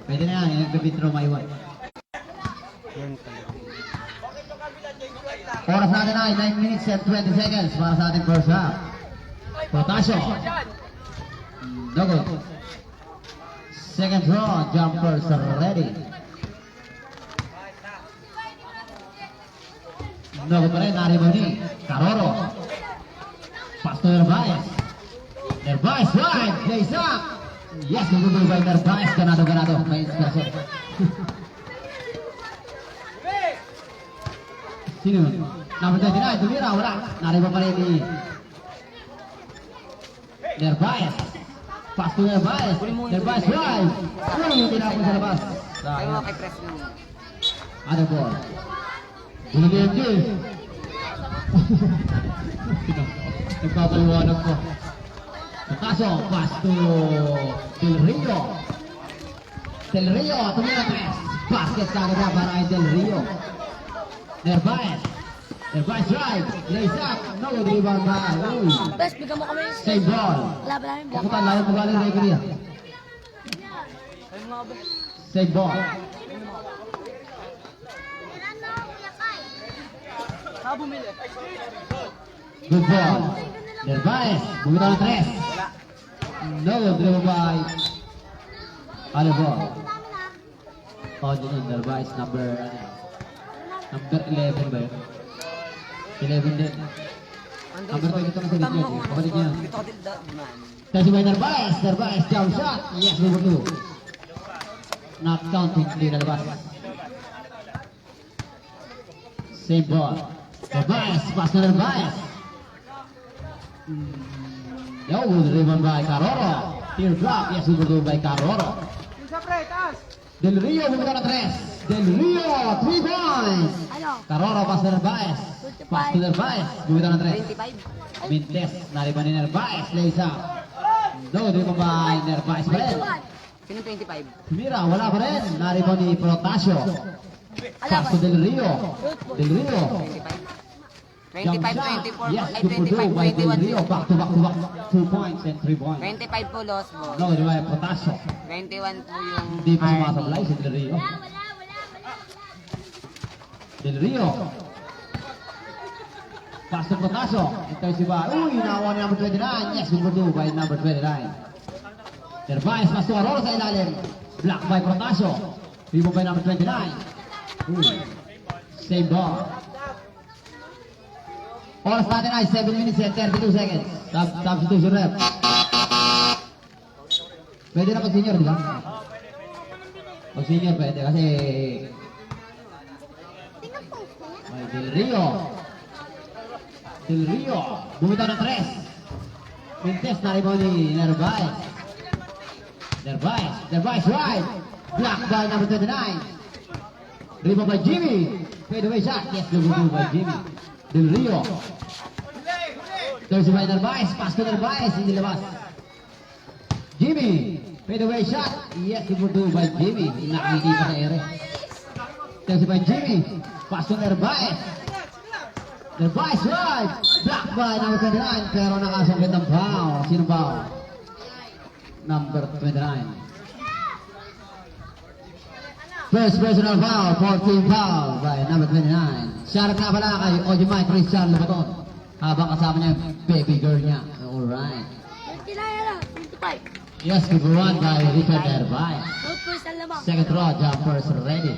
Pwede na yan, yung bibitro maiwan. Oras natin ay 9 minutes and 20 seconds para sa ating first half. Protasio. No good. Second draw, jumpers ready. No good pa rin, Nariboni. Caroro. Pass to Nervaez. Nervaez right, plays up. Yes, nagugol by Nervaez. Ganado. May inspirasyon. Sino? Number 29, tumira, wala. Nariba pa rin ni Nervaez. Pass to Nervaez. Nervaez right. Uy, tinapon sa labas. Tayo mga kay press nyo. Other ball. Bulagyan din. Nagpapaliwanag ko. Kaso, pass to Del Rio. Del Rio, tumira press. Basket kagad na para kay Del Rio. Nervaez. Nervaez right. Lays up. No good rebound by. Uy. Bes, bigyan mo kami. Save ball. Laban namin. Pakutan, layo mo galing referee. Tayo mga bes. Save ball. Ha, bumili. Good ball. Nervaez. Bumitaw ng tres. No good dribble by. Other ball. Oh, yun, Nervaez number 11 ba yun? 11 din. Number 2 ito na sa video. Kapatid niya. Dito ka din man. Kasi by Nervaez. Nervaez jump shot. Yes, number 2. Not counting. Hindi nalabas. Same ball. Nervaez. Pass to Nervaez. Yo, good rebound by Caroro. Teardrop. Yes, number 2 by Caroro. Del Rio bumitaw na tres. Del Rio, 3 points. Ano? Caroro, pass to Nervaez. Pass to Nervaez. Bumitaw na tres. 25. Mintes, nariban ni Nervaez. Lays up. No, di ba by Nervaez pa rin? Sino 25? Mira, wala pa rin. Nariban ni Protasio. Pass to Del Rio. Del Rio. 25. Jump shot. 25, 24. Yes, Ay, 2 for 2 by Del 21. Rio. Back to back. 2 points and 3 points. 25 po loss mo. No, di ba Protasio. 21 po yung Hindi pa sumasablay si Del Rio. Del Rio. Pass to Protasio. Ito si ba? Uy, nakuha ni number 29. Yes, number 2 by number 29. Nervaez, pass to Caroro sa ilalim. Block by Protasio. Rebound by number 29. Uy. Same ball. Oras natin ay 7 minutes and 32 seconds. Substitution rep. Pwede na pag-senior, di ba? Pag-senior pwede kasi ay, Del Rio. Del Rio. Bumitaw ng tres. Mintes na rebound ni Nervaez. Nervaez right. Block by number 29. Rebound by Jimmy. Fade away shot. Yes, rebound by Jimmy. Del Rio. There's by Nervaez. Pass to Nervaez. Hindi labas. Jimmy. Fade away shot. Yes, rebound by Jimmy. Nakikita pa sa ere. There's by Jimmy. Pass to Nervaez. Nervaez right. Block by number 29. Pero nakasungkit ng foul. Sino foul? Number 29. First personal foul, 14 foul by number 29. Shout out nga pala kay Ojimai Christian Lubaton. Habang kasama niya yung baby girl niya. Alright. 29, 25. Yes, number 1 by Richard Nervaez. Good first ang lamang. Second draw, jumpers ready.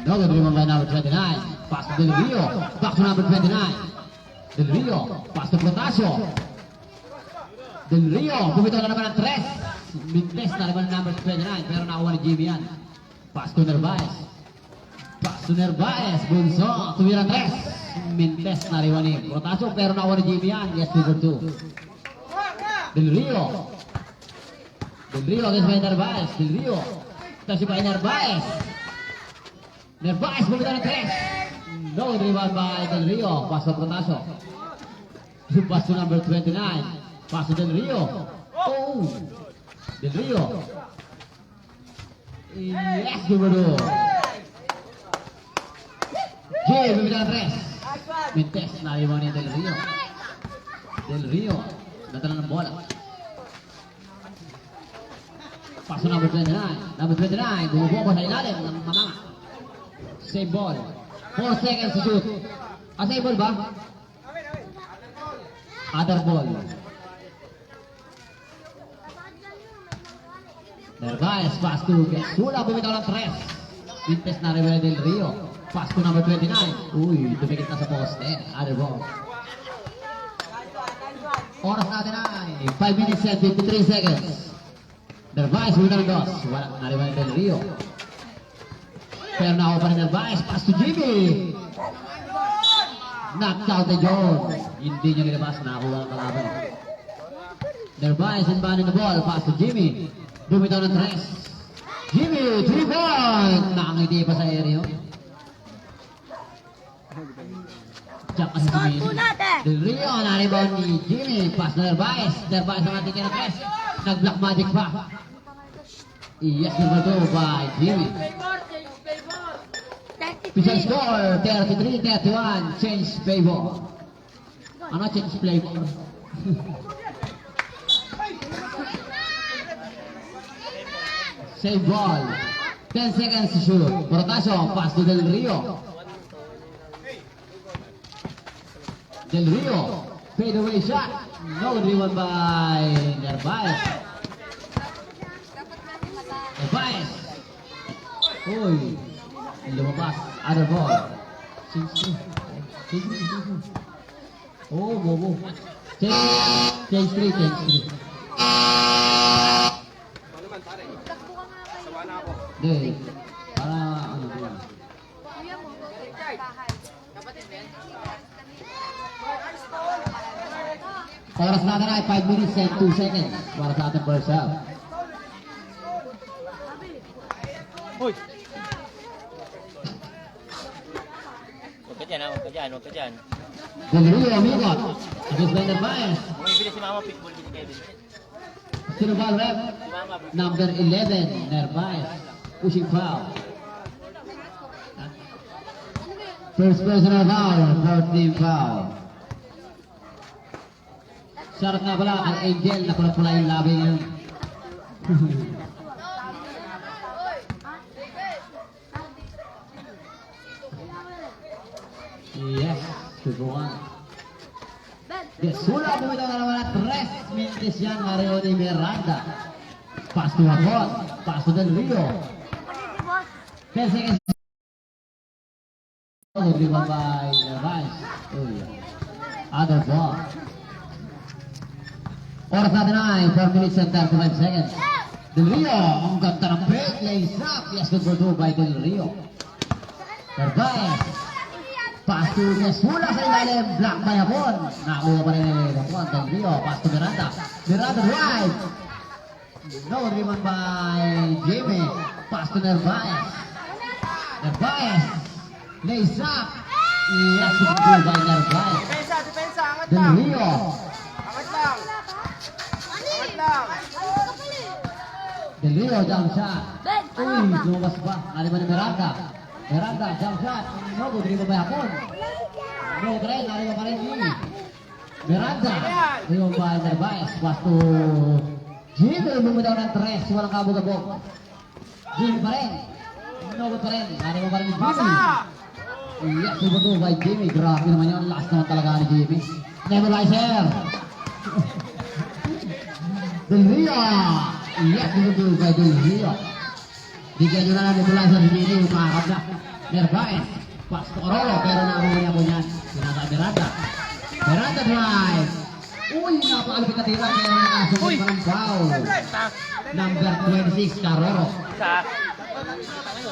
No good rebound by number 29. Pass to Del Rio. Back to number 29. Del Rio. Pass to Protasio. Del Rio. Bumitaw na naman ng tres. Mintes na naman ng number 29. Pero nakuha ni Jimmy yan. Pass to Nervaez. Pass to Nervaez. Bunso. Tumira tres. Mintes na rin ni Protasio. Pero nakuha ni Jimmy yan. Yes, number 2. Del Rio. Del Rio against by Nervaez. Del Rio. Ito si by Nervaez. Nervaez bumitaw ng tres. No rebound by Del Rio. Pass to Protasio. Pass to number 29. Pass to Del Rio. Oh! Del Rio. Yes, number 2. Jay bumitaw ng tres. Mintes na rebound ni Del Rio. Del Rio. Nadala ng bola. Paso number 29. Number 29. Bumubuko sa ilalim ng mamanga. Save ball. 4 seconds to shoot. Save ball ba? Other ball. Nervaez, pass to Sula, bumitaw ng 3. Pintes na Rivera del Rio. Pass to number 29. Uy, dumikit na sa poste. Other ball. Oras natin ay 5 minutes and 53 seconds. Nervaez, bumitaw ng 2. Wala na Rivera del Rio. Pero na ako pa rin Nervaez. Pass to Jimmy. Knocked out ni John. Hindi niya nilabas. Nakakuha ng kalaban. Nervaez inbounding the ball. Pass to Jimmy. Bumitaw ng 3. Jimmy, 3-point! Nakangiti pa sa area. Diyan kasi si Start po Jimmy. natin! Del Rio, na-rebound ni Jimmy. Pass na Nervaez. Nervaez ang ating kinapres. Nag-black magic pa. Yes, number 2 by Jimmy. Official score, 33-31. Change favor. Ano change flavor? Save ball. 10 seconds to shoot. Protasio, pass to Del Rio. Del Rio, fade away shot. No driven by Nervaez. Nervaez. Uy, lumabas. Other ball. Change. Oh, bobo. Change 3. Hindi. Para ano ba? Oras natin ay 5 minutes and 2 seconds para sa ating first half. Hoy! Huwag ka dyan, ha? Huwag ka dyan, huwag ka dyan. Del Rio, amigot. Against by Nervaez. Bumibili si Mama pitbull dito, Kevin. Sino ba rep? Si Mama, bro. Number 11, Nervaez. Pushing foul. First personal foul, 14 foul. Shoutout nga pala kay Angel na pula-pula yung labi ngayon. Yes, subukan. Yes, Sula bumitaw na naman at 3 minutes yan, Mario de Miranda. Pass to Hakot, pass to Del Rio. 10 seconds. Oh, driven by Nervaez. Oh, yeah. Other ball. Oras natin ay 4 minutes and 35 seconds. Del Rio, ang ganda ng break, lays up. Yes, good for 2 by Del Rio. Nervaez. Pass to Mesula sa ilalim, black by Hapon. Nakakuha pa rin ni Hapon. Del Rio, pass to Miranda. Miranda drive. No, driven by Jimmy. Pass to Nervaez. Nervaez. Lays up. Yes, good for 2 by Nervaez. Depensa, angat Del lang. Rio. Angat lang. Angat lang. Del Rio, jump shot. Uy, lumabas pa. Naliman ni Miranda. Miranda, jump shot. No, good driven by Hapon. No, tren, naliman pa rin Jimmy. Miranda. Driven by Nervaez. Pass to Jimmy. Bumitaw ng 3. Walang kabog-abog. Jimmy pa rin. No, good pa rin. Naliman pa rin ni Jimmy. Yes, super 2 by Jimmy. Grabe naman yun. Last naman talaga ni Jimmy. Nebulizer. Del Rio. Yes, super 2 by Del Rio. Bigyan nyo na lang nebulizer si Jimmy. Umakakap na. Nervaez. Pass to Corolo. Pero nakakuha niya po niyan. Sinasa Miranda. Miranda drive. Uy, napakalupit na tira. Kaya nakasungkit pa ng foul. Number 26, Carrero. Isa.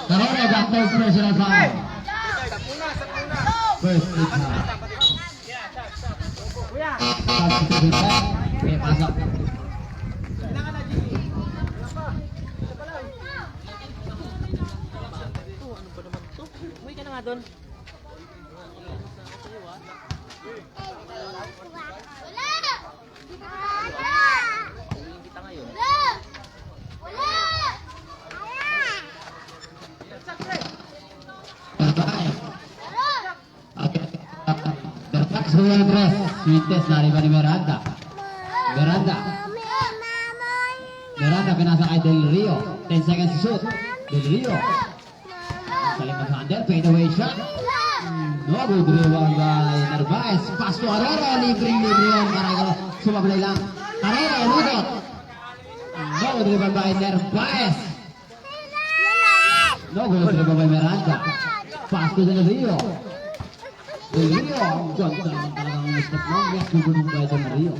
Carrero, got third personal foul. First lead foul. Substitute back. Okay, pasok. Uy ka na nga doon. Uwiin kita ngayon. Bertak sebuah dress, Swintes lari dari Miranda. Miranda. Miranda pinasa kay Del Rio. 10 seconds to shoot. Del Rio. Saling mag-handle. Fade away shot. No good rebound by Narvaez. Pass to Aroro. Libre yun. Para sumablay lang. Aroro, lutot. No good rebound by Narvaez. No good rebound by Miranda. Pass to Del Rio. Del Rio. Ang ganda naman talagang mistake mo. Yes, gugulong by Del Rio.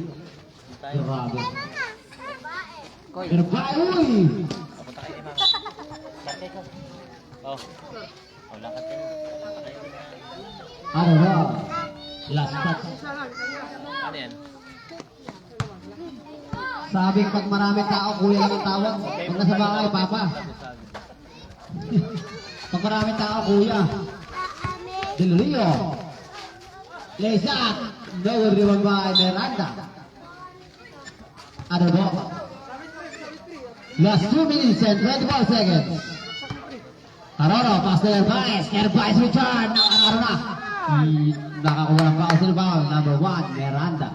Grabe. Koy. Narvaez. Uy! Papunta kayo ni Mama. Lakad ko. Oh. Oh, lakad kayo. Aroro. Last touch. Ano yan? Sabing pag maraming tao, kuya lang ang tawag. Pag nasa bahay, papa. Pag maraming tao, kuya. Del Rio. Leyshot. No good rebound by Miranda. Aroro. Last 2 minutes and 24 seconds. Aroro, pass to Narvaez. Narvaez return. Aroro na. Nakakuha ng foul. Sino foul? Number 1, Miranda.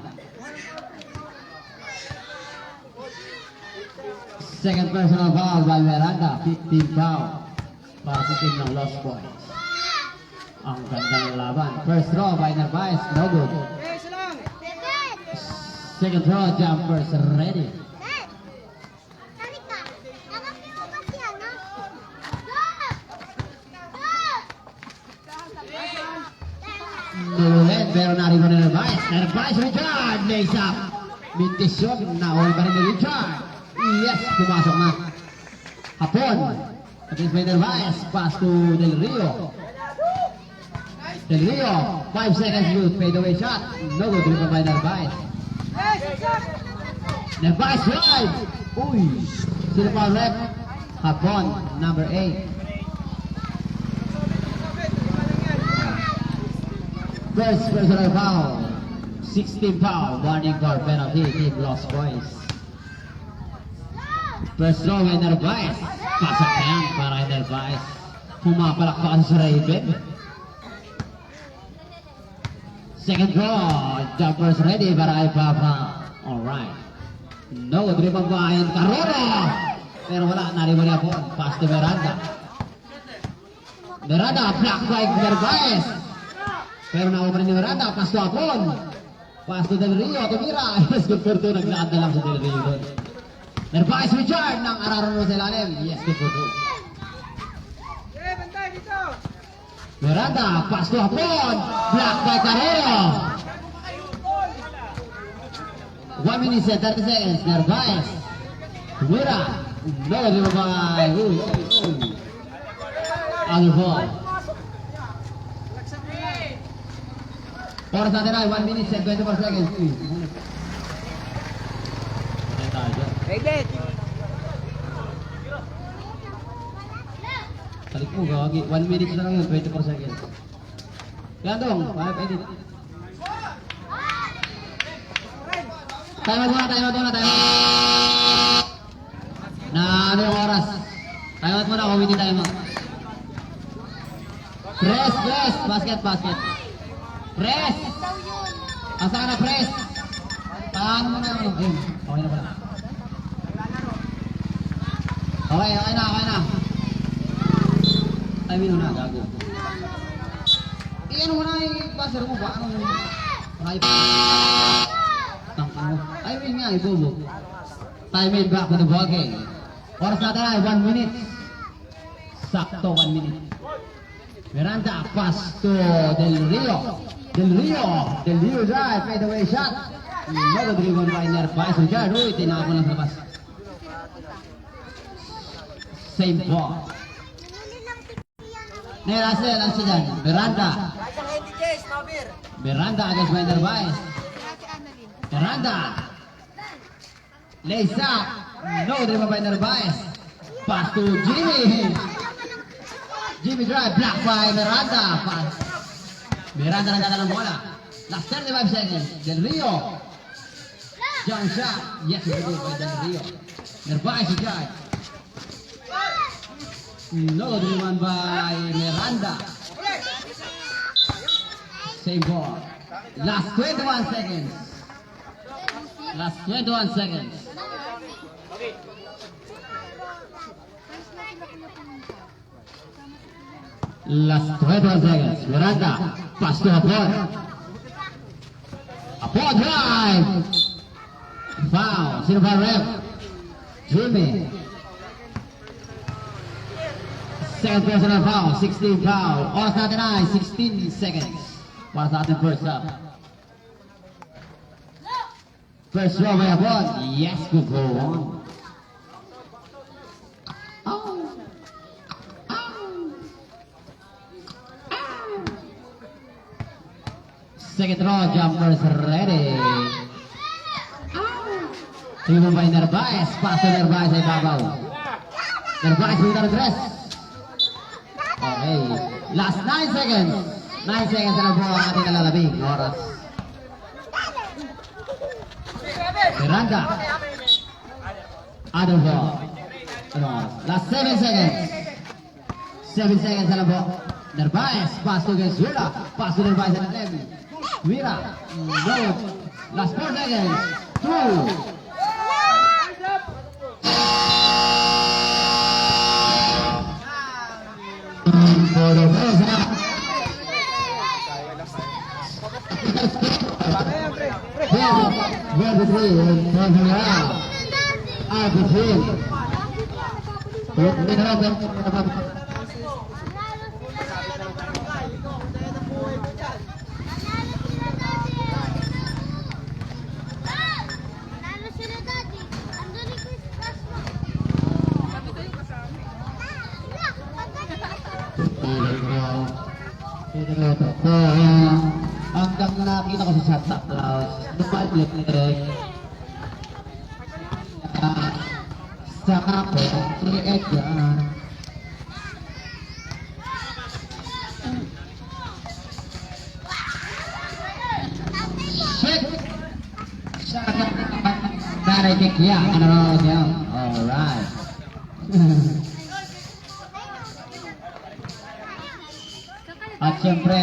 Second personal foul by Miranda. 15 foul. Para sa team ng Lost Boys. Ang ganda ng laban. First throw by Narvaez. No good. Second throw, jumpers ready. Nulen, pero naribo na Narvaez. Narvaez return. Lays up. Mintis yun. Nauli pa rin ni Richard. Yes, pumasok na. Hapon. Against by Narvaez. Pass to Del Rio. Del Rio. 5 seconds use. Fade away shot. No good. Dribble by Narvaez. Narvaez drive. Uy. Sino pa rep? Hapon. Number 8. First personal foul. 16 foul. Warning for penalty. Team Lost Boys. First throw by Narvaez. Pasok na yan para kay Narvaez. Pumapalakpakan si Raven. Second throw. Jumpers ready para kay Papa. Alright. No, dribble ba yan? Carrera! Pero wala. Nariwali ako. Pass to Miranda. Miranda. Block by Narvaez. Pero nakuha pa rin ni Miranda, pass to Apon. Pass to Del Rio, tumira. Yes, good for 2. Naglakad na lang sa Del Rio doon. Narvaez Richard ng Araro sa ilalim. Yes, good for 2. Miranda, pass to Apon. Block by Carrero. 1 minute and 30 seconds. Narvaez. Tumira. No, di ba ba? Other ball. Oras natin ay 1 minute and 24 seconds. Patay tayo dyan. Edit. Balik mo, gawagi. 1 minute na lang yun, 24 seconds. Yan dong, 5 edit. Time out muna. Na ano yung oras? Time out muna, committee time out. Press. Basket. Press! Asa na press? Paano mo na yung ano? Ayun, okay na pala. Okay na. Ay, mino na, gago. Ano mo na yung buzzer mo ba? Anong... Ay, win nga, ibobo. Time in back to the ball game. Oras natin ay 1 minute. Sakto 1 minute. Miranda, pass to Del Rio. Del Rio drive, fade away shot. No dribble by Narvaez. Richard, uy, tinako lang sa labas. Same ball. Nerasel, ang siya dyan. Miranda against by Narvaez. Miranda. Lays up. No dribble by Narvaez. Pass to Jimmy drive, block by Miranda. Pass. Miranda nagdala ng bola. Last 35 seconds. Del Rio. Jump shot. Yes, it's good by Del Rio. Narvaez drive. No dribble by Miranda. Same ball. Last 21 seconds. Last 21 seconds. Last 21 seconds. Miranda, pass to Apod. Apod drive. Foul. Sino ba ref? Jimmy. Second personal foul. 16 foul. Oras natin ay 16 seconds. Para sa ating first up. First row by Apod. Yes, good go on. Second row, jumpers ready. Tingnan by Narvaez. Pass to Narvaez ay babaw. Narvaez without address. Okay. Last 9 seconds. 9 seconds na po ang ating nalalabing oras. Miranda. Adolfo. Ano oras? Last 7 seconds. 7 seconds na po. Narvaez. Pass to Gesula. Pass to Narvaez at Levy. Vira, no. Last 4 seconds. 2. For the first half. Where the three is turning around. Out the three. Nanalo sila dati. Andun ni Chris Cashman. Hanggang nakita ko si Santa Claus, lumalik sa ako si Edgar. Shit! Nanay kikya, ano niya? Alright. At siyempre,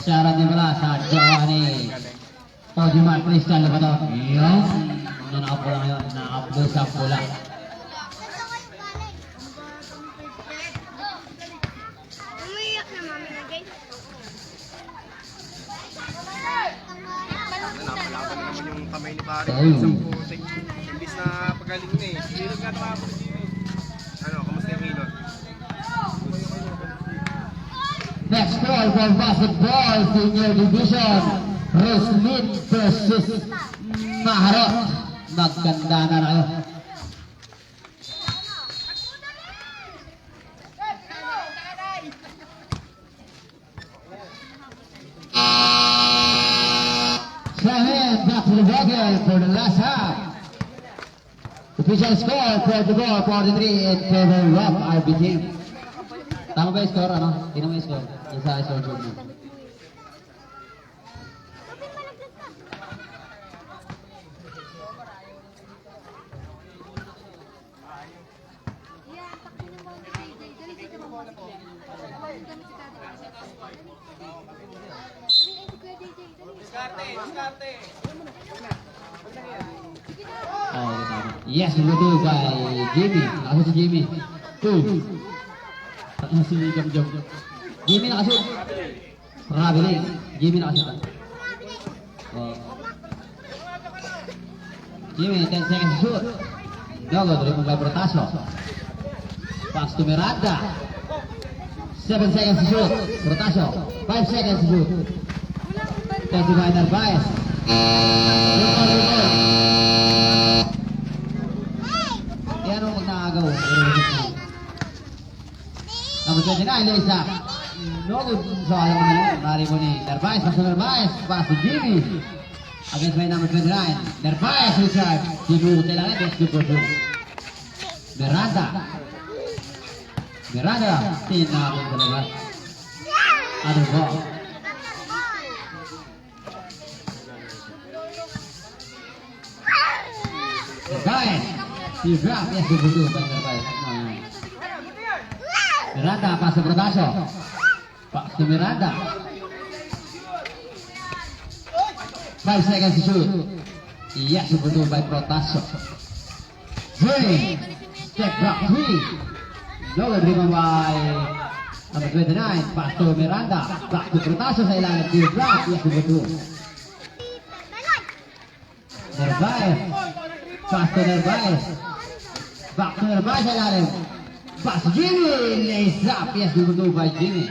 shoutout din pala sa jowa ni Ojimar Crystal ba ito? Yung nakapula ngayon, nakapula sa pula. Umiyak na mami na guys. Nakalaban naman yung kamay ni pare Ay. sa putik. Imbis na pagaling na eh. Silog nga naman si Jimmy. Ano, kamusta yung ilot? Next call for basketball senior division, Roslyn versus Maharot. Magkanda na kayo. Seven, back to the bucket for the last half. Official score, 44, 43 in favor of RB team. Tama ba yung score, ano? Tingnan mo yung score. Yung sa scoreboard mo. Oh, okay, tama. Yes, number 2 by Jimmy. Ako si Jimmy. 2. Ano si Jom. Jimmy nakashoot. Traveling. Jimmy nakashoot. Oh. Jimmy, 10 seconds to shoot. Dogo, tuloy mo by Protasio. Pass to Miranda. 7 seconds to shoot. Protasio. 5 seconds to shoot. 10 by Narvaez. Yan ang magnagaw. Number 29, Lisa. No good sa alam mo yun. Mari mo ni Narvaez. Pass to Narvaez. Pass to Jimmy. Against by number 29. Narvaez recharge. Jimmy Utela na. Best good for 2. Miranda. Tinapon sa labas. Ano ba? Narvaez. You drop. Yes, good for 2 by Narvaez. Miranda, pass to Protasio. Pass to Miranda. 5 seconds to shoot. Yes, number 2 by Protasio. Jimmy, step back 3. No, driven by number 29, pass to Miranda. Back to Protasio sa ilalim. Deep block. Yes, number 2. Nervaez. Pass to Nervaez. Back to Nervaez sa ilalim. Pass to Jimmy. Lays up. Yes, number 2 by Jimmy.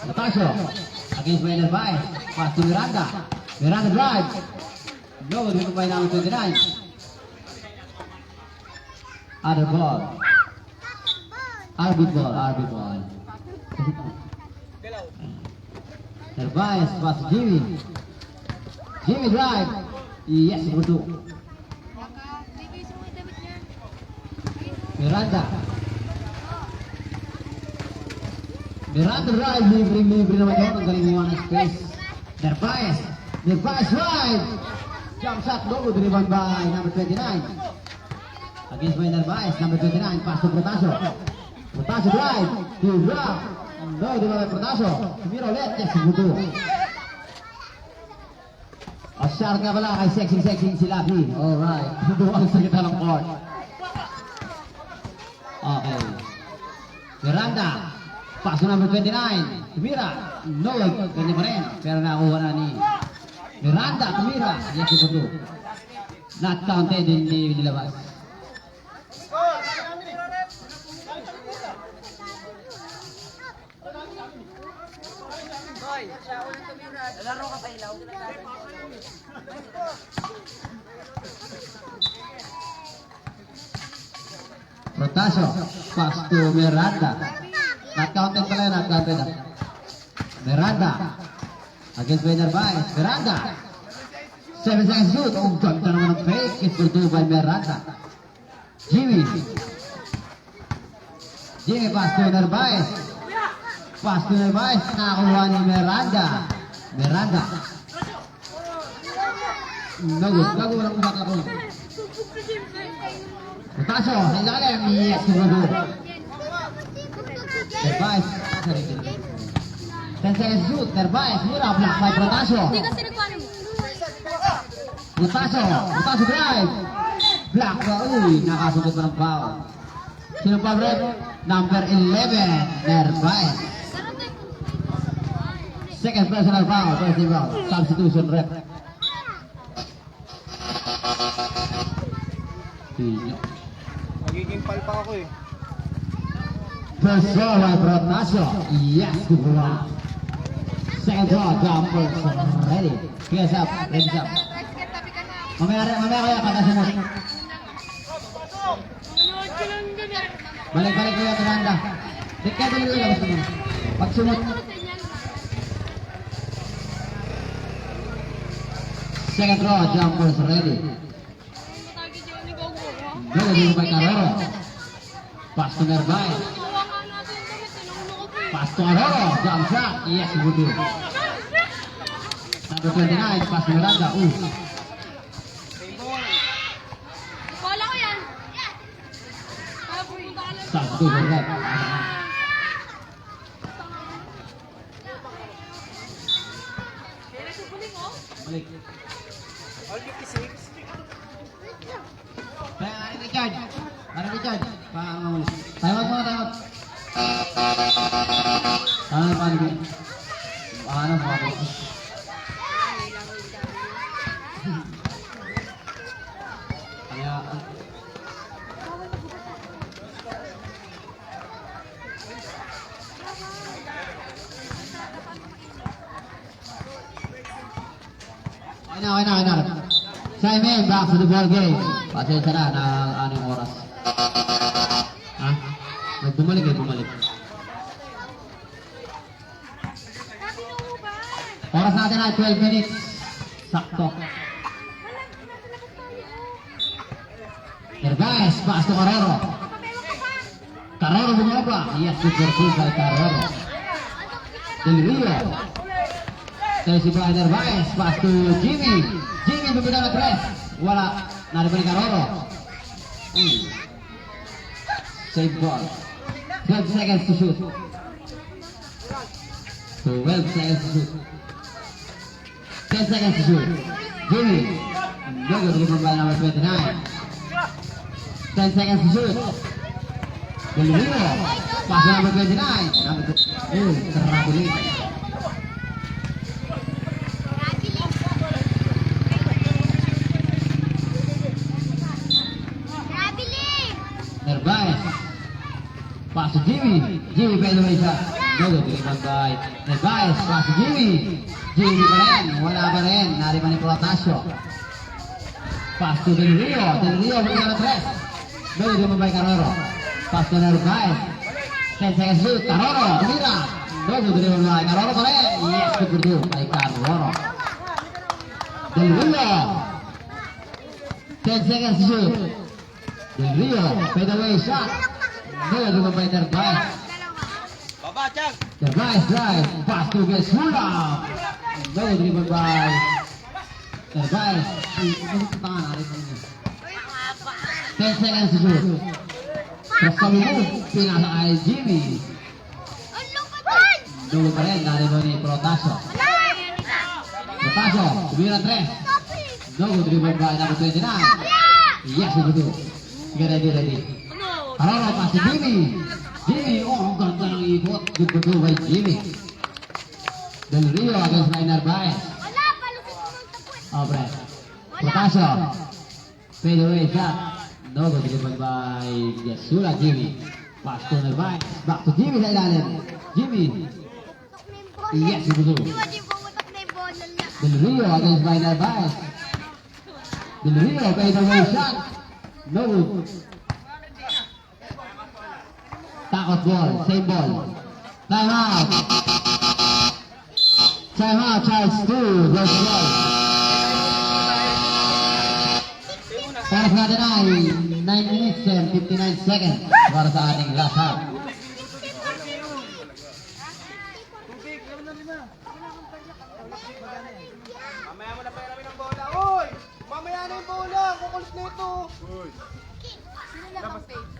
Protasio. Against by Nervaez. Pass to Miranda. Miranda drive. No, driven by number 29. Other ball. RB ball. Nervaez pass Jimmy. Jimmy drive. Yes, number 2. Miranda. Miranda drive. Libre naman yun. Ang galing mo ng space. Nervaez drive. Jump shot. No, driven by number 29. Against by Nervaez, number 29. Pass to Protasio. Protasio drive. Deep block. No, di ba Protasio? Tumira ulit. Yes, number 2. Shot nga pala kay sexy si Lucky. Alright. Duwag sa kita ng court. Okay. Miranda. Pass to number 29. Tumira. No, ganyan pa rin. Pero nakuha na ni Miranda. Tumira. Yes, number 2. Not counted, hindi nilabas. Laro ka pa ilaw. Protasio, pass to Miranda. Not counted pala yun, not counted. Miranda. Against by Nervaez. Miranda. 7 seconds shoot. Oh, ganda naman ng fake. It's for 2 by Miranda. Jimmy. Jimmy pass to Nervaez. Pass to Nervaez. Nakakuha ni Miranda. Miranda. No good. Gago lang umat ako. Protasio, sa ilalim. Yes, number 2. Nervaez. 10 seconds shoot. Nervaez. Mira, block by Protasio. Hindi kasi nagpaano mo. Protasio drive. Block ba? Uy, nakasunod pa ng foul. Sino pa, Brett? Number 11, Nervaez. Second personal foul, first foul. Substitution rep. Magiging pal pa ako eh. First draw by Protasio. Yes, good one. Second draw, jumpers ready. Clears up, ready up. Mamaya kaya kakasunod. Balik kaya Miranda. Dikkat dulu lang gusto mo. Pagsunod. Second draw, jumpers ready. Dulu dulu by Carrero. Pass to Nervaez. Pass to Aroro. Jump shot. Yes, good. Number 29, pass to Miranda. Wala ko yan. Kaya pupunta ka lang. Substitution rep. Balik. All 56. Richard. Richard. Paano mo? Taiwan. Paano? Kaya, Okay na. Simon, back to the ball game. Pasensya na, anong oras. Ha? Bumalik. Oras natin ay 12 minutes. Sakto. Nervaez, pass to Carrero. Carrero bumaba. Yes, super cool kay Carrero. Del Rio. Terus si Brian Nervaez, pass to Jimmy. Jimmy bumida na tres. Wala. Naripan ni Carrero. Save ball. 12 seconds to shoot. 12 seconds to shoot. 10 seconds to shoot. Jimmy. No good. Rebound by number 29. 10 seconds to shoot. Del Rio. Pass to number 29. Terrabili. Nervais. Pass to Jimmy. Jimmy by the way shot. No good. Rebound by Nervais. Pass to Jimmy. Jimmy pa rin. Wala pa rin. Nari pa ni Protasio. Pass to Del Rio. Del Rio bigyan ng 3. No good. Rebound by Carrero. Pass to Nervais. 10 seconds shoot. Carrero. Tumira. No good. Rebound by Carrero pa rin. Yes. Good for two. By Carrero. Del Rio. 10 seconds to shoot. Del Rio. Fade away shot. No good. Rebound by Nervais. Baba, Chang! Nervais drive. Pass to Gesula. No good. Rebound by Nervais. Tangan. Ari pa rin. 10 seconds to shoot. Terus kami mo, pinasa kay Jimmy. Ang lupatan! Dulo pa rin, naribo ni Protasio. Protasio, tumira 3. No good, rebound by number 29. Yes, begitu. Sige, ready. Carrero, pass to Jimmy. Jimmy, oh, ang ganda ng ikot. Good to go by Jimmy. Del Rio against Rainer Baez. Wala, palusot mo ng tapos. Oh, Brett. Protasio. Fade away shot. No good, rebound by Gesula, Jimmy. Pass to Nervais. Back to Jimmy sa ilalim. Jimmy. Tutok na yung bola. Yes, begitu. Di ba di bumutok na yung bola niya? Del Rio against Rainer Baez. Del Rio fade away shot. No good. Takot ball. Same ball. Time out. Time out. Charles 2. Goes ball. Oras natin ay 9 minutes and 59 seconds para sa ating last half. Mamaya mo na pera ng bola. Uy! Mamaya na yung bola. Kukulit na ito. Uy! Sino lang ang page?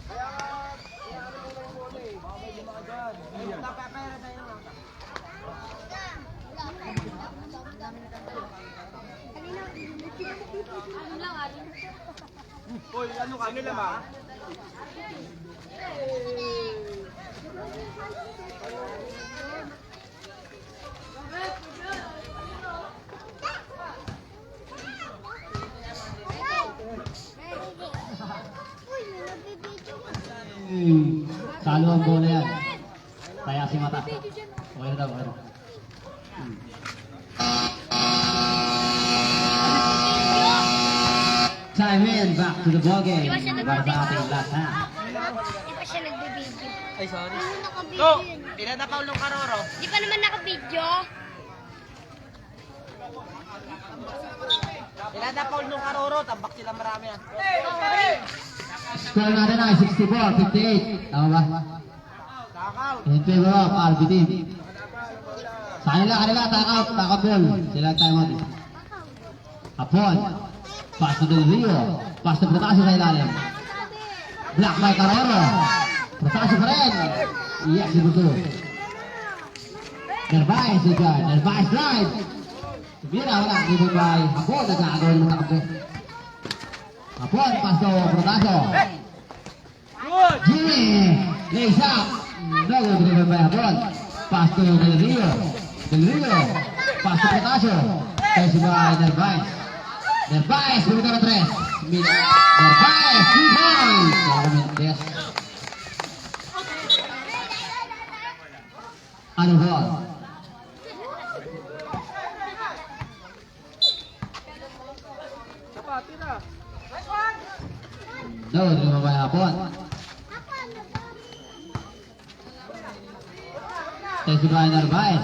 Kaya nga, kaya ano mo ng bola eh. Baka may lima ka dyan. Ayun. Pera tayo nga. Ano lang, alin? Uy, ano ka? Sino lamang? Uy, nagbibidyo ka. Talo ang bola yan. Kaya si mata. Okay na daw, okay na. Time in, back to the ball game. Para sa ating last half. Di pa siya nagbibidyo. Ay, sorry. Ano nakabidyo No! yun? Tinatapaw ng Carrero. Di pa naman nakabidyo. Tinatapaw ng Carrero. Tambak sila marami ah. Score natin ay 64-58. Tama ba? Takaw. In favor of RB team. Sa kanila, takaw ball. Sila ang time out. Apon. Pass to Del Rio. Pass to Protasio sa ilalim. Block by Carrero. Protasio pa rin. Yes, ito. Nervais dyan. Nervais drive. Tumira, wala. Dito by Apon. Nagkakagawin mo takbo. Apon, pass to Protasio. Good! Jimmy. Lays up. No good driven by Apon. Pass to Del Rio. Del Rio. Pass to Protasio. Pass by Nervais. Nervais, bumito ng 3. Nervais, 3 points. Yes. Ano ball? Kapati na. No, lumabay hapon. Tesi by Nervais.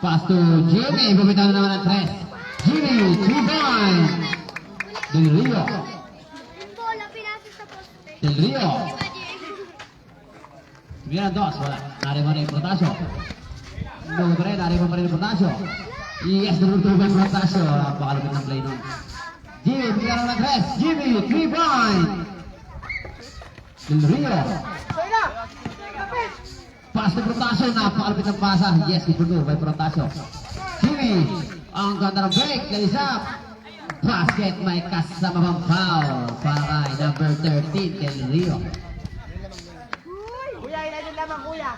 Pass to Jimmy, bumito na naman ng 3. Jimmy, 3 points. Del Rio. Yung bola, pinasa sa poste. Del Rio. Di ba, Jay? Tumira ng 2. Wala. Nari pa rin yung Protasio. No, pa rin. Nari pa rin yung Protasio. Yes, nagtutugan yung Protasio. Napakalapit ng play nun. Jimmy, bigyan ng 3. Jimmy, 3 points. Del Rio. Pass to Protasio. Napakalapit ng pasa. Yes, ito by Protasio. Jimmy. Ang ganda ng break. Lalisap. Basket may kasama pang foul. Para kay number 13, Del Rio. Kuya, ilan yung lamang kuya?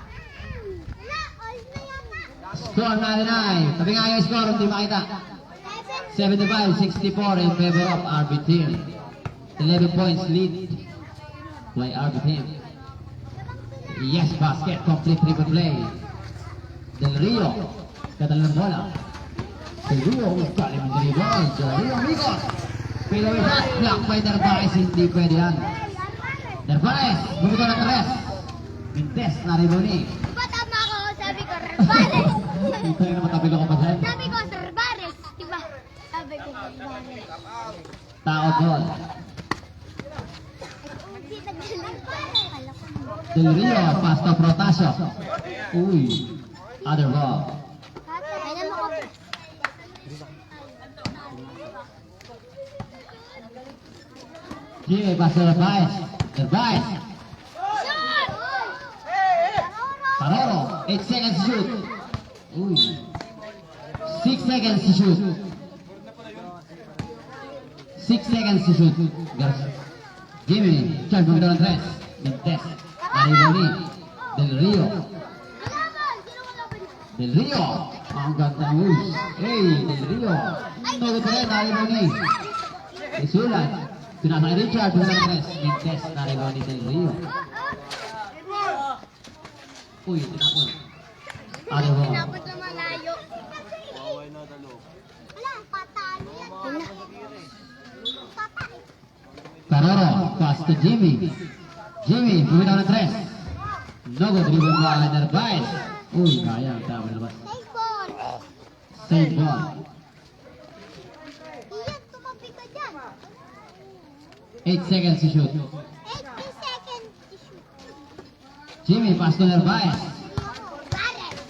Wala, all na yata. Score natin ay. Tabi nga yung score, hindi makita. 75-64 in favor of RB team. 11 points lead by RB team. Yes, basket. Complete triple play. Del Rio. Katala ng bola. Del Rio. Kali mo Del Rio. Del Rio, Migos. Pilawin shot. Block by Narvaez. Hindi pwede yan. Narvaez. Bumito ng tres. Mintes na Riboni. Diba tama ako? Sabi ko, Rbares. Ito yung matapilo ko pa sa'yo. Sabi ko, Rbares. Diba? Sabi ko, Rbares. Tao doon. Hindi nagsalit pa. Akala ko mo. Del Rio. Pass to Protasio. Uy. Other ball. Kaya mo ko. Jimmy, pass to Narvaez. Narvaez. Shot! Paroro. 8 seconds to shoot. Uy. 6 seconds to shoot. 6 seconds to shoot. Garcia. Jimmy. Charge mo ng tres. Mintes. Mariboni. Del Rio. Alaman! Sino wala ba dito? Del Rio. Ang ganda ng moves. Hey, Del Rio. Todo pa rin. Mariboni. Isulat. Pinasa ni Richard. Pinasa ng tres. Mintes. Mariboni Del Rio. Uy, tinapon. Other ball. Dapat na malayo. Wala, patalo yan. Patay. Carrero, pass to Jimmy. Jimmy, bumitaw ng tres. No good, dribble by Narvaez. Uy, kaya, tama na ba? Nice ball. Save ball. Iyan, tumabi ka dyan. 8 seconds to shoot. 80 seconds to shoot. Jimmy, pass to Narvaez. Rbares.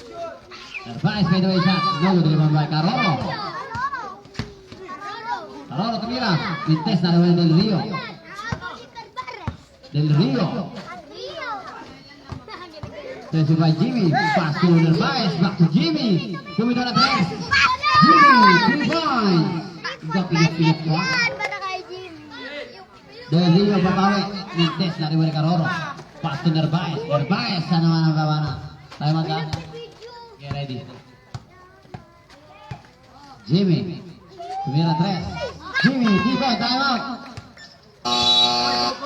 Narvaez, fade away shot. No good, dribble by Carrero. Aroro. Carrero, tumira. Mintes, nariwan Del Rio. Del Rio. Tensi by Jimmy. Pass to Narvaez. Back to Jimmy. Bumitaw ng tres. Jimmy, 3 points. Gak pilit-pilit pa. Del Rio babawi. Mintes, nariwan ni Carrero. Pass to Narvaez. Narvaez, sana naman ang gawa na. Tayo magka. Get ready. Jimmy. Tumira tres. Jimmy, Dico, time out.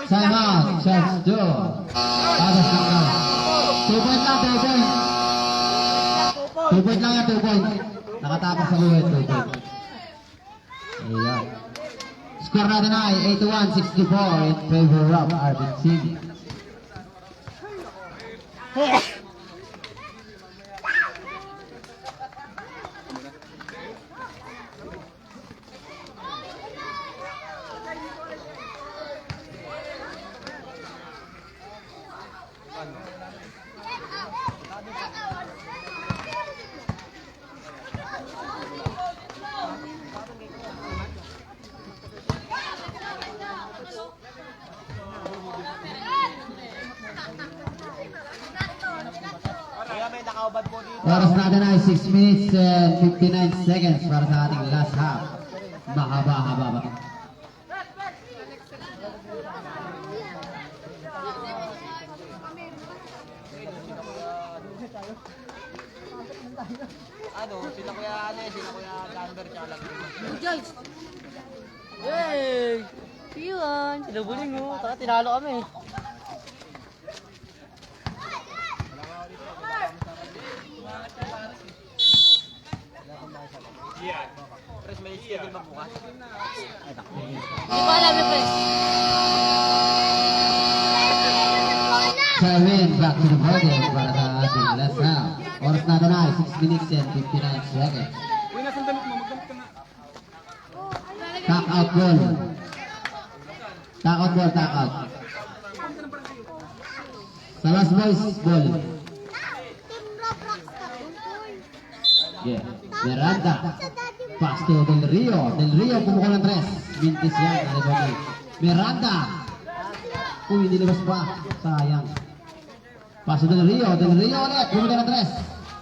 Time out. Shots 2. Tapos na ka. 2 point lang, 2 point. 2 point lang yan, 2 point. Nakatapos sa luwet, 2 point. Ayan. Score natin ay 81-64 in favor of RBC. Kuya, may nakaubad po dito. Oras natin ay 6 minutes and 59 seconds para sa ating last half. Mahaba-haba ba? Ano, sila kuya ano eh, sila kuya Lander tsaka Laguna. Joyce. Hey! Piwan. Sinubuling mo. Taka tinalo kami. Pres, may schedule ba bukas? Hindi ko alam yung press. Sherwin, back to the podium para sa ating last half. Oras natin ay 6 minutes and 59 seconds. Uy, nasan damit mo? Magdamit ka na. Tack out ball. Tack out ball, tack out. Sa last boys, ball. Team Roblox ka. Yeah. Miranda. Pass to Del Rio. Del Rio, pumukul ng tres. Mintis yan, Ariboni. Miranda. Uy, nilabas pa. Sayang. Pass to Del Rio. Del Rio ulit. Pumukul ng tres.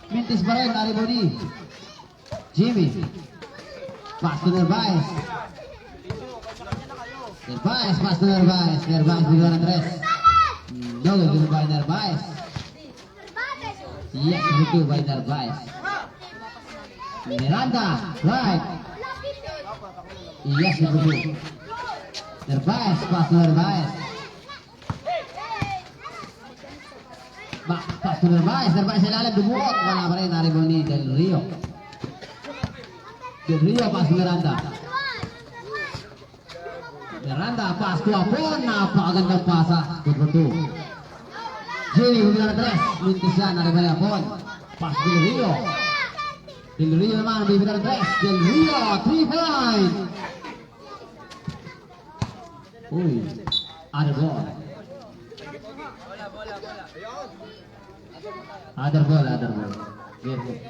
Mintis pa rin, Ariboni. Jimmy. Pass to Nervaez. Nervaez, pass to Nervaez. Nervaez bigyan ng 3. No, dito by Nervaez. Yes, dito by Nervaez. Miranda, right. Yes, dito. Nervaez, pass to Nervaez. Pass to Nervaez. Nervaez ilalim, dumuot. Wala pa rin, naribon ni Del Rio. Del Rio, pass to Miranda. Miranda, pass to Apon. Napakagandang pasa. Good for 2. Jimmy, bumila ng 3. Mintis yan, naribon ni Apon. Pass to Del Rio. Del Rio naman, bibila ng 3. Del Rio, 3 point. Uy, other ball. Other ball. Very good.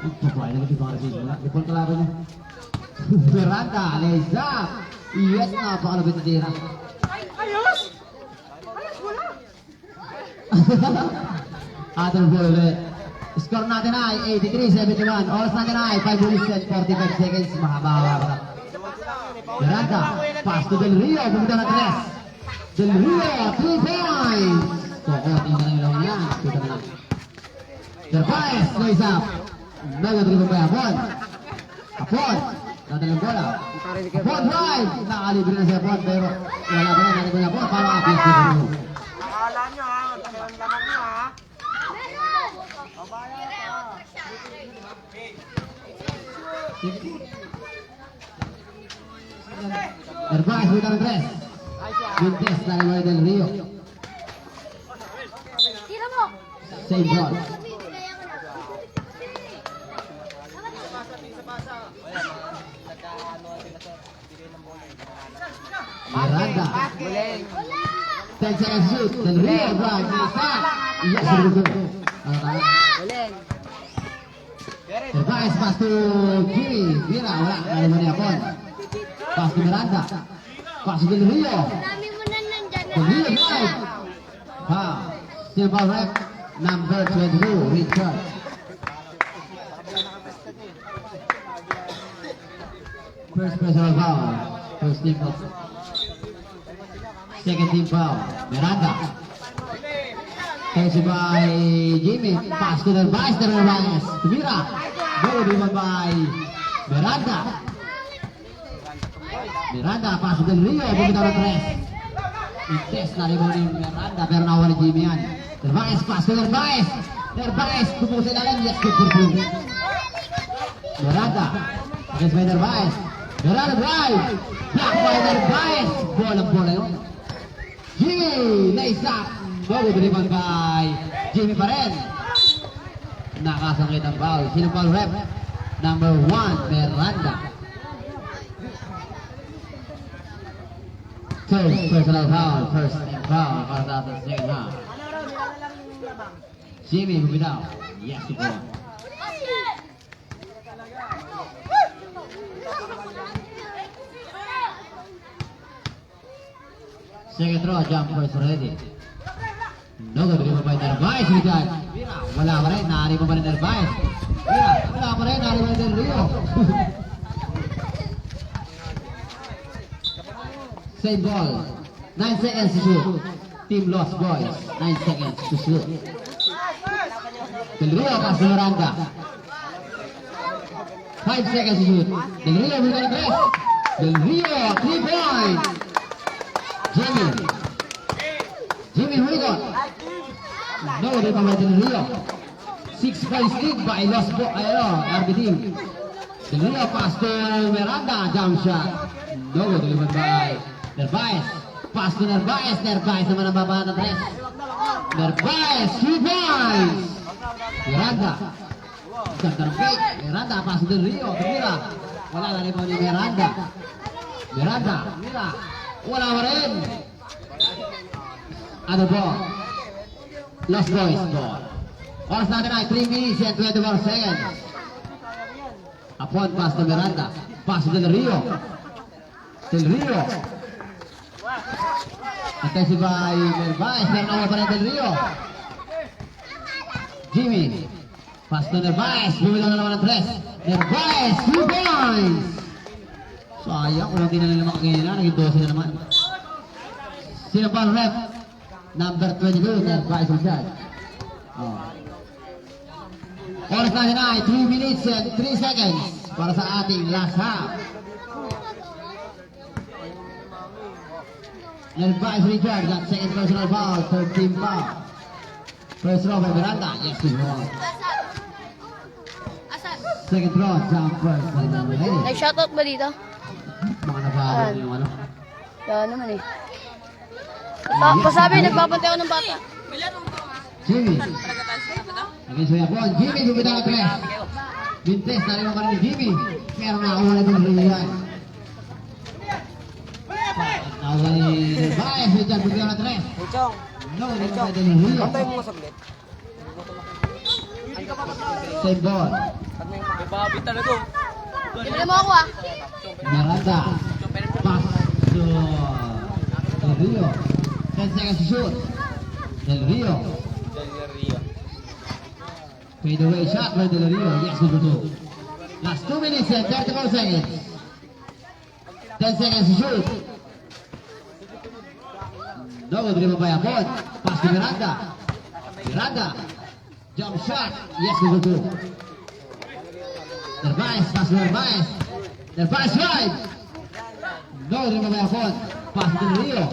Pagpapain na kasi mga rasis mo. Ipon kalaban niya. Miranda, lays up. Yes, napakalapit na tira. Ayos! Wala! Other ball ulit. Score natin ay 83-71. Oras natin ay 5 minutes and 45 seconds. Mahaba-haba pa. Miranda, pass to Del Rio. Pumunta na 3. Del Rio, 3 points. Kukutin ka na yung lawan yan. Kita na lang. Nervaez, lays up. Nag-dribble pa Apon. Apon, nadalang bola. Apon drive. Nakalibre na si Apon pero wala pa rin. Nalibre na Apon para kapit si Apon. Akala nyo ha, ang tagal lamang nyo ha. Nervaez, buta ng 3. Quintes, nalibre Del Rio. Tira mo. Same ball. Miranda. 10 seconds shoot. Del Rio drive. Yes, good. Nervaez, pass to Jimmy. Vira, wala. Nalibre ni Apon. Pass to Miranda. Pass to Del Rio. Dami mo na nandyan na. Del Rio drive. Foul. Still ball rep. Number 22, Richard. First personal foul. First team foul. Second team foul. Miranda. Catch by Jimmy. Pass to Nervaez. Nervaez. Tumira. Goal driven by Miranda. Miranda. Pass to Del Rio. Bumitaw ng 3. I-test na rin mo ni Miranda. Pero nawa ni Jimmy yan. Nervaez. Pass to Nervaez. Nervaez. Pupunta sa ilalim. Yes, good for 2. Miranda. Against by Nervaez. Miranda drive. Block by Nervaez. Bola yun. Jimmy. Lays up. Goal driven by Jimmy pa rin. Nakasangkit ang foul. Sino foul rep? Number 1, Miranda. First personal foul. First team foul. Para sa ating second half. Jimmy bumitaw. Yes, good one. Second throw, jumpers ready. No good, driven by Nervaez. Richard. Wala pa rin, naari mo pa rin Nervaez. Wala pa rin, naari mo rin Del Rio. Same ball. 9 seconds to shoot. Team lost, boys. 9 seconds to shoot. Del Rio pass to Miranda. 5 seconds to shoot. Del Rio with the press. Del Rio, 3 points. Jimmy Huigon. No, di pa Del Rio. 6 points lead by lost ball. RB team. Del Rio pass to Miranda. Jump shot. No, delivered by Nervaez. Pass to Nervaez. Nervaez naman ang baba ng 3. Nervaez, 2 points. Miranda. Ganda ng fake. Miranda, pass to Del Rio. Tumira. Wala na rin po ni Miranda. Miranda. Tumira. Wala pa rin. Ano ball? Lost boys ball. Oras natin ay 3 minutes and 24 seconds. Upon pass to Miranda. Pass to Del Rio. Del Rio. Attention by Nervaez. Pero nawa pa rin Del Rio. Jimmy. Pass to Nervaez. Bumitaw na naman ng 3. Narvaez, 2 points! Sayang, unang na nila makakina, naging 12 na naman. Sino pa ang rep? Number 22, Narvaez Richard. Oh. Oras natin ay 3 minutes and 3 seconds para sa ating last half. Narvaez Richard got second personal foul, third team foul. First throw by Miranda, yes, good one. Asan? Second throw, jumper by Miranda. Nag-shoutout ba dito? Mga nabago yung ano. Wala naman eh. Pasabi, nagpapantay ako ng bata. Jimmy. Against Kuya Paul. Jimmy, bumitaw na 3. Vintes, nariwan ka rin ni Jimmy. Pero nakakuha na din rin yan. Nakakuha ni Narvaez. Richard, bumitaw na 3. Chong, No, hindi ka pwede ni Julio. pantay mo saglit. Same ball. May babi talaga. Libre mo ako ah. Miranda. Pass to Del Rio. 10 seconds to shoot. Del Rio. Fade away shot by Del Rio. Yes, good for 2. Last 2 minutes and 34 seconds. 10 seconds to shoot. No, dribble by Abon. Pass to Miranda. Miranda. Jump shot. Yes, good for 2. Narvaez, pass to Narvaez. Narvaez right. No, dribble by Abon. Pass to Del Rio.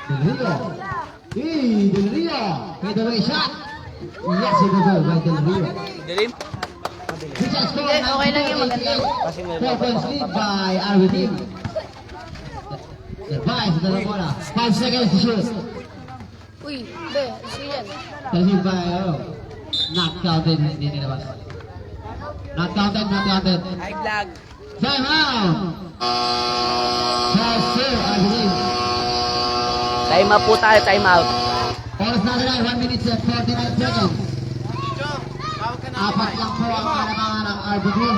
Del Rio. Del Rio. Fade away shot. Yes, good for 2 by Del Rio. Dilim? Richard score. Okay lang yung maganda. 4 points lead by RB team. Narvaez, dalawa bola. 5 seconds to shoot. Uy, be, sige yan. Kasi ba, not counted, hindi nilabas. Not counted, not counted. Hi, vlog. Time out! Charles Sir, RB team. Time out po tayo, time out. Oras natin ay 1 minute and 49 seconds. Apat lang po ang kalamangan ng RB team.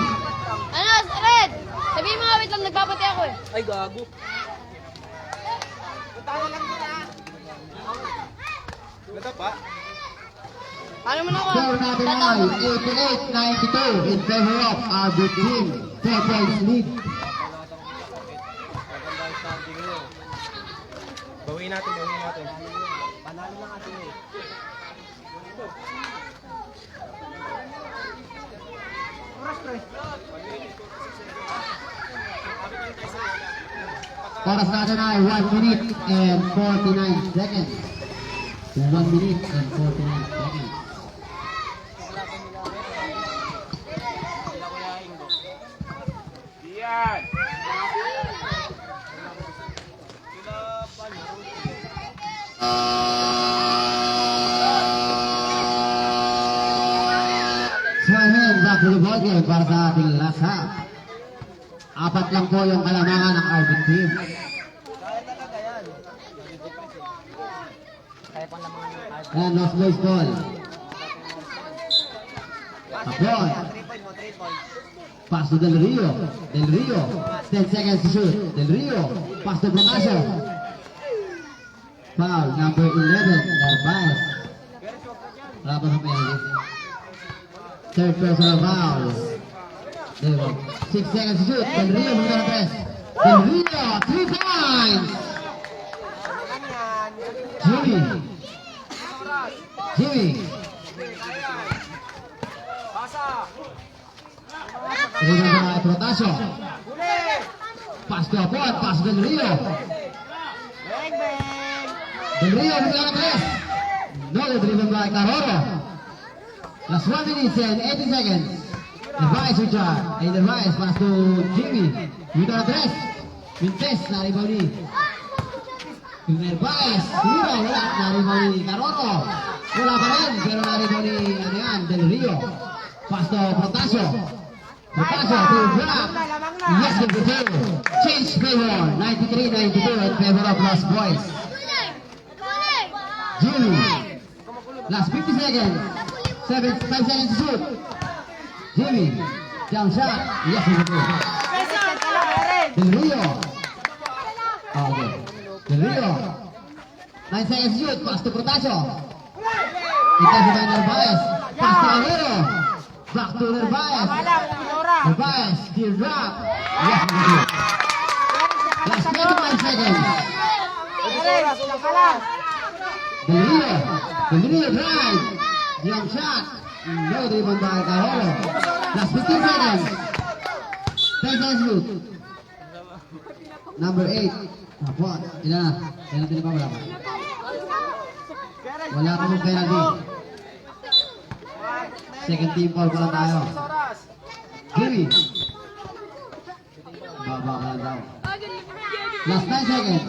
Ano, Red? Sabihin mo nga, wait lang, nagpapatay ako eh. Ay, gago. Paano mo na ako? Score natin ay 88-92 in favor of RB team. 4 points lead. Bawiin natin, bawiin natin. Oras natin ay 1 minute and 49 seconds. 1 minute and 49 seconds. Yan! Swahil back to the ball game para sa ating last half. Apat lang po yung kalamangan ng RB team. And lost base ball. Abon. Pass to Del Rio. Del Rio. 10 seconds to shoot. Del Rio. Pass to Protasio. Foul number 11. Narvaez. Wala pa sa penalty. Third personal foul. There we go. 6 seconds to shoot. Del Rio, muna na press. Del Rio, 3 points! Jimmy. Jimmy. Rebound by Protasio. Pass to Abon, pass to Del Rio. Del Rio, muna na press. No, driven by Caroro. Last 1 minute and 80 seconds. Narvaez Richard. Ay Narvaez, pass to Jimmy. Dito na tres. Vintes, naribaw ni. Narvaez, Rio, wala. Naribaw ni Caroro. Wala pa rin, pero naribaw ni ano yan, Del Rio. Pass to Protasio. Protasio to grab. Yes, good for 2. Change favor. 93-92 in favor of Lost Boys. Jimmy. Last 50 seconds. 5 seconds to shoot. Jimmy. Jump shot. Yes, good for 2. Del Rio. Okay. Del Rio. 9 seconds to shoot. Pass to Protasio. Ito si Narvaez. Pass to Aguero. Back to Narvaez. Wala, Pinora. Narvaez, steal drop. Yes, good. Last 25 seconds. Pinora, sila ka lang. Del Rio drive. Jump shot. No rebound by Carolo. Last 15 seconds. 10 seconds shoot. Number 8. Hapon. Ilan na? Penalty na ba? Wala pa. Wala pa mong penalty. Second team foul pa lang tayo. Jimmy. Baba ka lang daw. Last 9 seconds.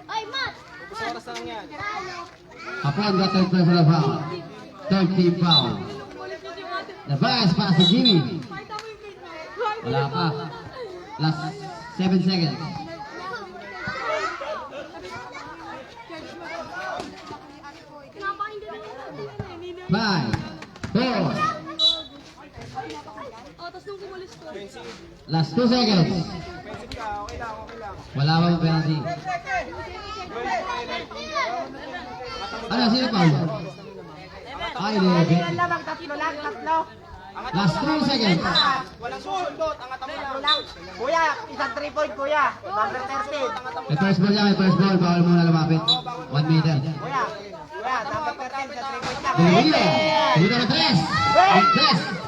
Oy, Matt! Oras lang yan. Hapon got third personal foul. Third team foul. Narvaez pass to Jimmy. Wala pa. Last 7 seconds. 5, 4. Last 2 seconds. Offensive ka, okay lang, okay lang. Wala pa mong penalty. Ano, sino foul? Ay, 11. Lamang, tatlo lang, tatlo. Last 3 seconds. Walang susundot, angat mo lang. Tatlo lang. Kuya, isang 3 point, kuya. Number 13. May first ball yan, may first ball. Bawal muna lumapit. 1 meter. Kuya, number 13, sa 3 point lang. Del Rio. Dito na 3. 3.